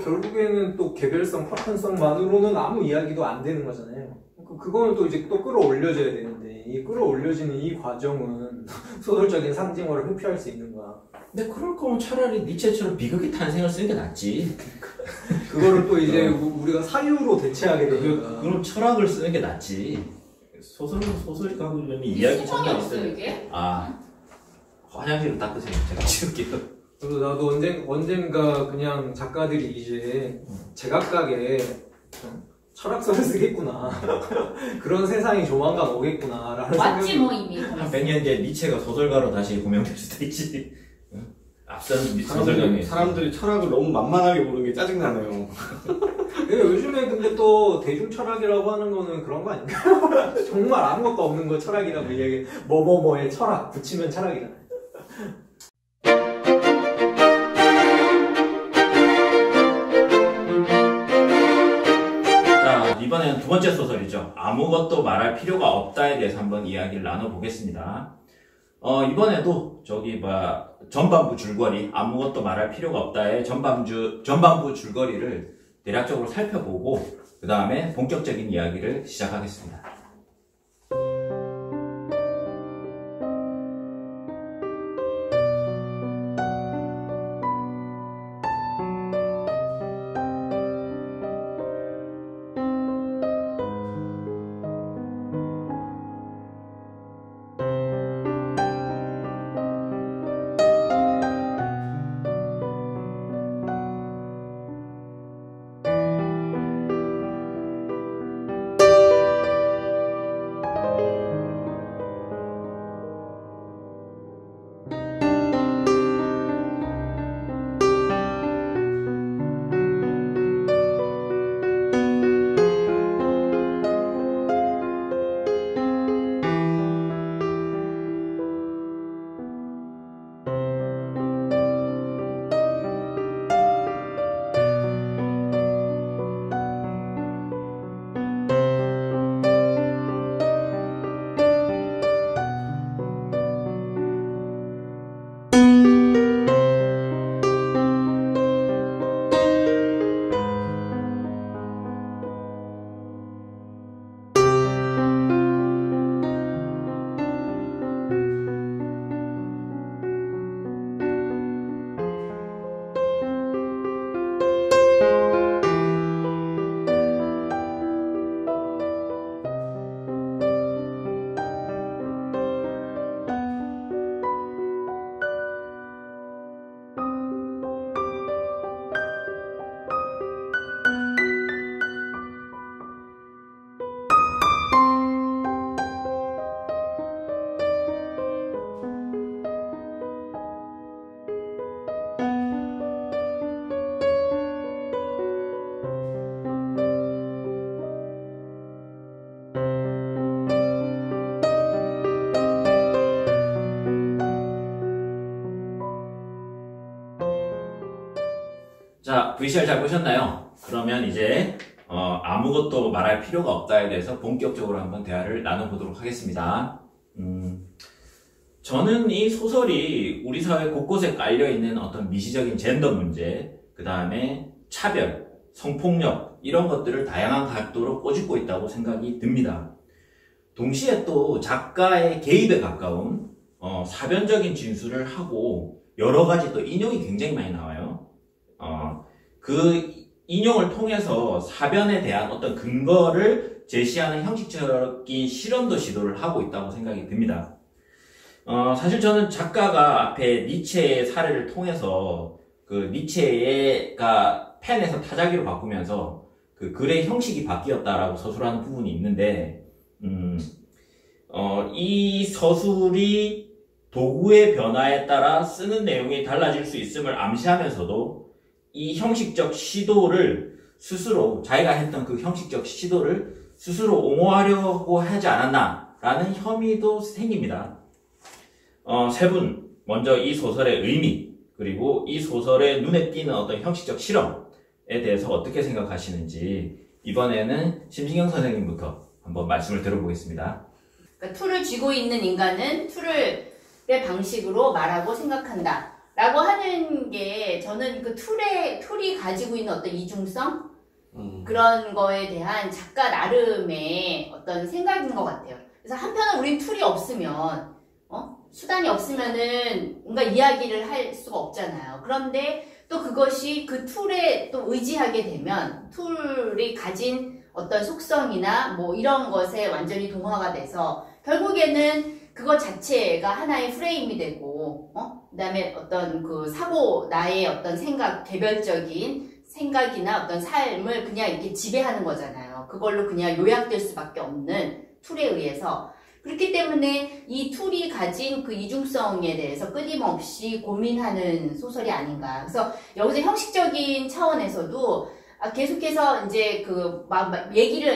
결국에는 또 개별성, 파편성만으로는 아무 이야기도 안 되는 거잖아요. 그거는 또 이제 또 끌어올려져야 되는데, 이 끌어올려지는 이 과정은 소설적인 상징어를 회피할 수 있는 거야. 근데 그럴 거면 차라리 니체처럼 비극의 탄생을 쓰는 게 낫지. 그거를 또 이제 우리가 사유로 대체하게 되니까. 그럼 철학을 쓰는 게 낫지. 소설이 가면 이야기 수건이 없어요 이게? 아, 화장실을 닦으세요. 제가 치울게요. 그래서 나도 언젠가 그냥 작가들이 이제 제각각의 철학서를 쓰겠구나. 그런 세상이 조만간 오겠구나. 라는 맞지 생각이. 뭐 이미. 한 100년 뒤에 니체가 소설가로 다시 고명될 수도 있지. 앞선 소설가님. 사람들이 철학을 너무 만만하게 보는 게 짜증나네요. 요즘에 근데 또 대중철학이라고 하는 거는 그런 거 아닌가요? 정말 아무것도 없는 거 철학이라고 이야기. 뭐뭐뭐의 철학 붙이면 철학이다. 자, 이번에는 두 번째 소설이죠. 아무것도 말할 필요가 없다에 대해서 한번 이야기를 나눠보겠습니다. 이번에도 전반부 줄거리, 아무것도 말할 필요가 없다의 전반부 줄거리를 대략적으로 살펴보고 그 다음에 본격적인 이야기를 시작하겠습니다. 자, VCR 잘 보셨나요? 그러면 이제 아무것도 말할 필요가 없다에 대해서 본격적으로 한번 대화를 나눠보도록 하겠습니다. 저는 이 소설이 우리 사회 곳곳에 깔려있는 어떤 미시적인 젠더 문제, 그 다음에 차별, 성폭력 이런 것들을 다양한 각도로 꼬집고 있다고 생각이 듭니다. 동시에 또 작가의 개입에 가까운 사변적인 진술을 하고 여러 가지 또 인용이 굉장히 많이 나와요. 그 인용을 통해서 사변에 대한 어떤 근거를 제시하는 형식적인 실험도 시도를 하고 있다고 생각이 듭니다. 사실 저는 작가가 앞에 니체의 사례를 통해서 그 니체가 펜에서 타자기로 바꾸면서 그 글의 형식이 바뀌었다라고 서술하는 부분이 있는데, 이 서술이 도구의 변화에 따라 쓰는 내용이 달라질 수 있음을 암시하면서도 이 형식적 시도를 스스로, 자기가 했던 그 형식적 시도를 스스로 옹호하려고 하지 않았나라는 혐의도 생깁니다. 세 분, 먼저 이 소설의 의미, 그리고 이 소설의 눈에 띄는 어떤 형식적 실험에 대해서 어떻게 생각하시는지 이번에는 심신경 선생님부터 한번 말씀을 들어보겠습니다. 그러니까 툴을 쥐고 있는 인간은 툴의 방식으로 말하고 생각한다 라고 하는 게 저는 그 툴이 가지고 있는 어떤 이중성? 그런 거에 대한 작가 나름의 어떤 생각인 것 같아요. 그래서 한편은 우린 툴이 없으면, 수단이 없으면은 뭔가 이야기를 할 수가 없잖아요. 그런데 또 그것이 그 툴에 또 의지하게 되면 툴이 가진 어떤 속성이나 뭐 이런 것에 완전히 동화가 돼서 결국에는 그것 자체가 하나의 프레임이 되고, 그 다음에 어떤 그 나의 어떤 생각, 개별적인 생각이나 어떤 삶을 그냥 이렇게 지배하는 거잖아요. 그걸로 그냥 요약될 수밖에 없는 툴에 의해서. 그렇기 때문에 이 툴이 가진 그 이중성에 대해서 끊임없이 고민하는 소설이 아닌가. 그래서 여기서 형식적인 차원에서도 계속해서 이제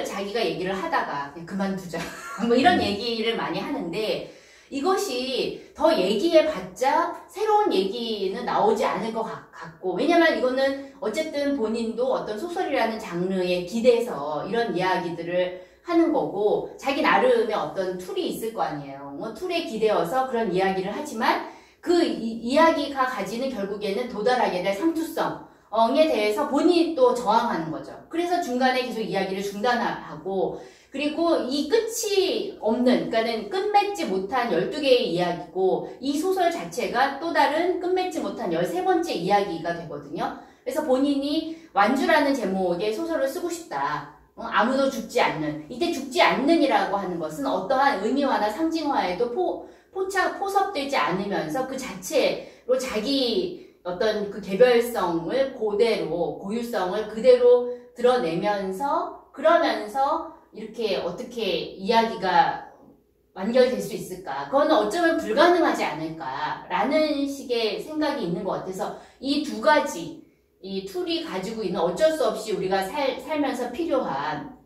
자기가 얘기를 하다가 그만두자. 뭐 이런 얘기를 많이 하는데 이것이 더 얘기해봤자 새로운 얘기는 나오지 않을 것 같고, 왜냐면 이거는 어쨌든 본인도 어떤 소설이라는 장르에 기대서 이런 이야기들을 하는 거고, 자기 나름의 어떤 툴이 있을 거 아니에요. 뭐 툴에 기대어서 그런 이야기를 하지만 그 이야기가 가지는 결국에는 도달하게 될 상투성에 대해서 본인이 또 저항하는 거죠. 그래서 중간에 계속 이야기를 중단하고, 그리고 이 끝이 없는, 그러니까는 끝맺지 못한 12개의 이야기고, 이 소설 자체가 또 다른 끝맺지 못한 13번째 이야기가 되거든요. 그래서 본인이 완주라는 제목의 소설을 쓰고 싶다. 아무도 죽지 않는. 이때 죽지 않는이라고 하는 것은 어떠한 의미화나 상징화에도 포섭되지 않으면서 그 자체로 자기 어떤 그 개별성을 고유성을 그대로 드러내면서, 그러면서 이렇게 어떻게 이야기가 완결될 수 있을까? 그거는 어쩌면 불가능하지 않을까라는 식의 생각이 있는 것 같아서 이 두 가지, 이 툴이 가지고 있는 어쩔 수 없이 우리가 살면서 필요한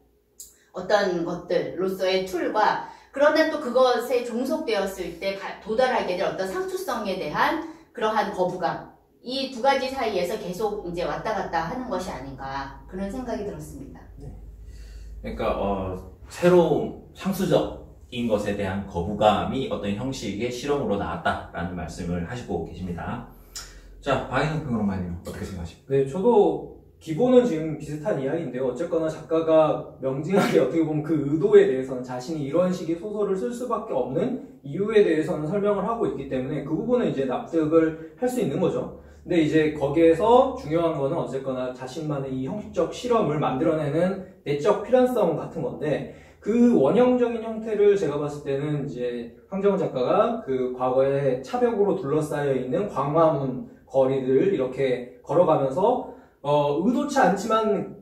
어떤 것들로서의 툴과, 그러나 또 그것에 종속되었을 때 도달하게 될 어떤 상투성에 대한 그러한 거부감, 이 두 가지 사이에서 계속 이제 왔다 갔다 하는 것이 아닌가, 그런 생각이 들었습니다. 그러니까 새로운 상수적인 것에 대한 거부감이 어떤 형식의 실험으로 나왔다라는 말씀을 하시고 계십니다. 자, 박인영 평론가님 어떻게 생각하십니까? 네, 저도 기본은 지금 비슷한 이야기인데요. 어쨌거나 작가가 명징하게 어떻게 보면 그 의도에 대해서는, 자신이 이런 식의 소설을 쓸 수밖에 없는 이유에 대해서는 설명을 하고 있기 때문에 그 부분은 이제 납득을 할 수 있는 거죠. 근데 이제 거기에서 중요한 거는 어쨌거나 자신만의 이 형식적 실험을 만들어내는 내적 필연성 같은 건데, 그 원형적인 형태를 제가 봤을 때는 이제 황정은 작가가 그 과거에 차벽으로 둘러싸여 있는 광화문 거리들을 이렇게 걸어가면서 의도치 않지만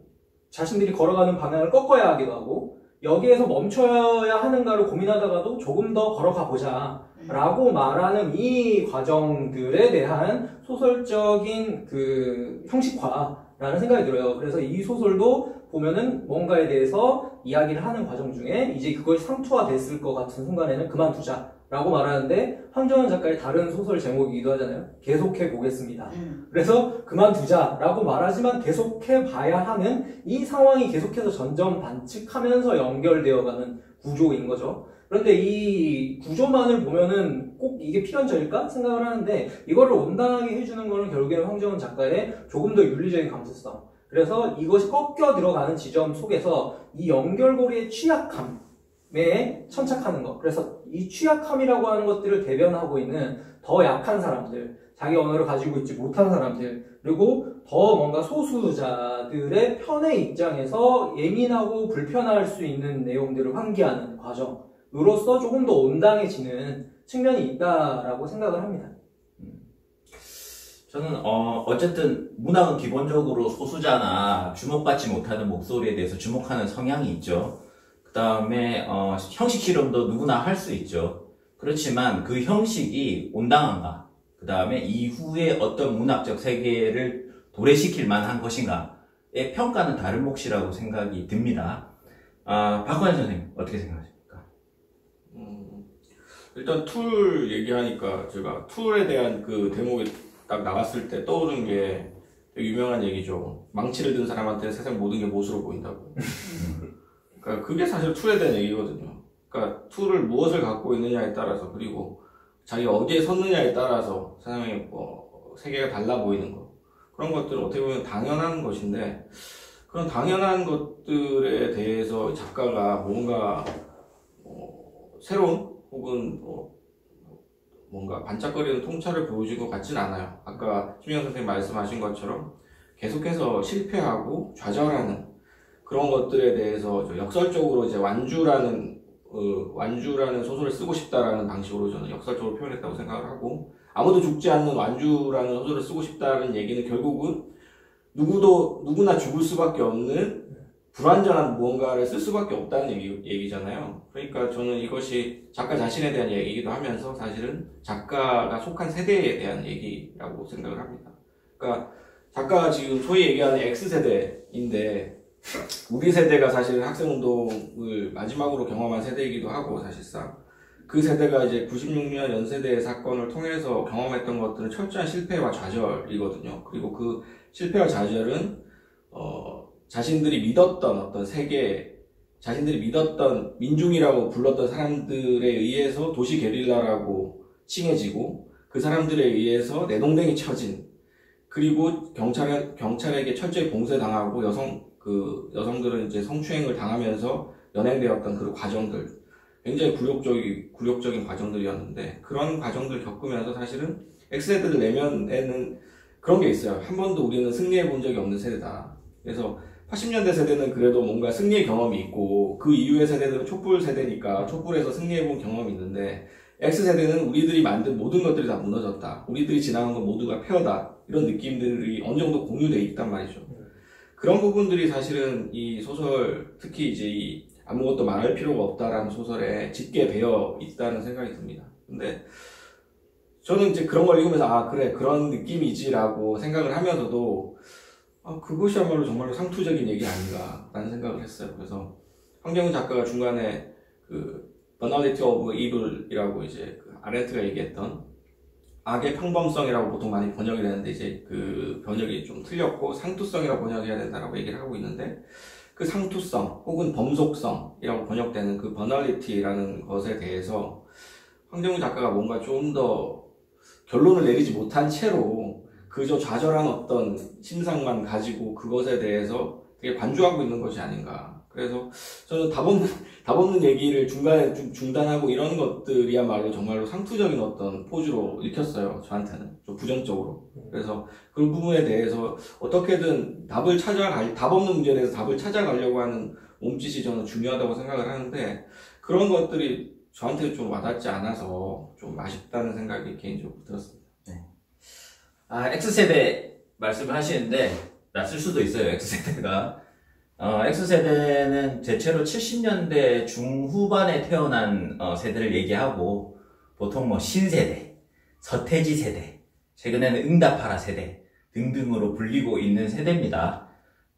자신들이 걸어가는 방향을 꺾어야 하기도 하고, 여기에서 멈춰야 하는가를 고민하다가도 조금 더 걸어가 보자 라고 말하는 이 과정들에 대한 소설적인 그 형식화라는 생각이 들어요. 그래서 이 소설도 보면은 뭔가에 대해서 이야기를 하는 과정 중에 이제 그것이 상투화됐을 것 같은 순간에는 그만두자 라고 말하는데, 황정은 작가의 다른 소설 제목이기도 하잖아요. 계속해 보겠습니다. 그래서 그만두자 라고 말하지만 계속해 봐야 하는 이 상황이 계속해서 점점 반칙하면서 연결되어가는 구조인 거죠. 그런데 이 구조만을 보면은 꼭 이게 필연적일까 생각을 하는데, 이거를 온당하게 해주는 거는 결국에는 황정은 작가의 조금 더 윤리적인 감수성, 그래서 이것이 꺾여 들어가는 지점 속에서 이 연결고리의 취약함에 천착하는 것. 그래서 이 취약함이라고 하는 것들을 대변하고 있는 더 약한 사람들, 자기 언어를 가지고 있지 못한 사람들, 그리고 더 뭔가 소수자들의 편의 입장에서 예민하고 불편할 수 있는 내용들을 환기하는 과정으로서 조금 더 온당해지는 측면이 있다라고 생각을 합니다. 저는 어쨌든 문학은 기본적으로 소수자나 주목받지 못하는 목소리에 대해서 주목하는 성향이 있죠. 그 다음에 형식 실험도 누구나 할 수 있죠. 그렇지만 그 형식이 온당한가, 그 다음에 이후에 어떤 문학적 세계를 도래시킬 만한 것인가의 평가는 다른 몫이라고 생각이 듭니다. 박관현 선생님 어떻게 생각하십니까? 일단 툴 얘기하니까 제가 툴에 대한 그 대목이 딱 나왔을 때 떠오르는 게 되게 유명한 얘기죠. 망치를 든 사람한테 세상 모든 게 못으로 보인다고. 그러니까 그게 사실 툴에 대한 얘기거든요. 그러니까 툴을 무엇을 갖고 있느냐에 따라서, 그리고 자기가 어디에 섰느냐에 따라서 세상에 세계가 달라 보이는 것, 그런 것들은 어떻게 보면 당연한 것인데, 그런 당연한 것들에 대해서 작가가 뭔가 새로운 혹은 뭔가 반짝거리는 통찰을 보여준 것 같진 않아요. 아까 심영 선생님 말씀하신 것처럼 계속해서 실패하고 좌절하는 그런 것들에 대해서 역설적으로 이제 완주라는 소설을 쓰고 싶다라는 방식으로 저는 역설적으로 표현했다고 생각을 하고, 아무도 죽지 않는 완주라는 소설을 쓰고 싶다는 얘기는 결국은 누구나 죽을 수밖에 없는 불완전한 무언가를 쓸 수밖에 없다는 얘기잖아요. 그러니까 저는 이것이 작가 자신에 대한 얘기이기도 하면서 사실은 작가가 속한 세대에 대한 얘기라고 생각을 합니다. 그러니까 작가가 지금 소위 얘기하는 X세대인데, 우리 세대가 사실 학생운동을 마지막으로 경험한 세대이기도 하고, 사실상 그 세대가 이제 96년 연세대 사건을 통해서 경험했던 것들은 철저한 실패와 좌절이거든요. 그리고 그 실패와 좌절은 자신들이 믿었던 어떤 세계, 자신들이 믿었던 민중이라고 불렀던 사람들에 의해서 도시 게릴라라고 칭해지고, 그 사람들에 의해서 내동댕이 쳐진, 그리고 경찰에게 철저히 봉쇄당하고 여성들은 이제 성추행을 당하면서 연행되었던 그 과정들, 굉장히 굴욕적인 과정들이었는데, 그런 과정들을 겪으면서 사실은 X세대들 내면에는 그런 게 있어요. 한 번도 우리는 승리해 본 적이 없는 세대다. 그래서 80년대 세대는 그래도 뭔가 승리의 경험이 있고, 그 이후의 세대들은 촛불 세대니까 촛불에서 승리해 본 경험이 있는데, X세대는 우리들이 만든 모든 것들이 다 무너졌다, 우리들이 지나간 건 모두가 폐허다, 이런 느낌들이 어느 정도 공유되어 있단 말이죠. 그런 부분들이 사실은 이 소설, 특히 이제 이 아무것도 말할 필요가 없다라는 소설에 짙게 배어 있다는 생각이 듭니다. 근데 저는 이제 그런 걸 읽으면서 그래, 그런 느낌이지라고 생각을 하면서도 그것이야말로 정말로 상투적인 얘기 아닌가라는 생각을 했어요. 그래서 황정은 작가가 중간에 그 Banality of Evil이라고 이제 그 아렌트가 얘기했던 악의 평범성이라고 보통 많이 번역이 되는데, 이제 그 번역이 좀 틀렸고 상투성이라고 번역해야 된다라고 얘기를 하고 있는데, 그 상투성 혹은 범속성이라고 번역되는 그 버널리티라는 것에 대해서 황정은 작가가 뭔가 좀 더 결론을 내리지 못한 채로 그저 좌절한 어떤 심상만 가지고 그것에 대해서 되게 관조하고 있는 것이 아닌가. 그래서 저는 답 없는 얘기를 중간에 좀 중단하고 이런 것들이야말로 정말로 상투적인 어떤 포즈로 읽혔어요. 저한테는 좀 부정적으로. 그래서 그 부분에 대해서 어떻게든 답 없는 문제에 대해서 답을 찾아가려고 하는 몸짓이 저는 중요하다고 생각을 하는데, 그런 것들이 저한테 좀 와닿지 않아서 좀 아쉽다는 생각이 개인적으로 들었습니다. 네. X세대 말씀을 하시는데 낯설 수도 있어요, X세대가. X세대는 대체로 70년대 중후반에 태어난 세대를 얘기하고, 보통 신세대, 서태지 세대, 최근에는 응답하라 세대 등등으로 불리고 있는 세대입니다.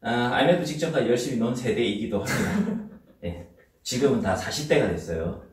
IMF 직전까지 열심히 논 세대이기도 합니다. 네, 지금은 다 40대가 됐어요.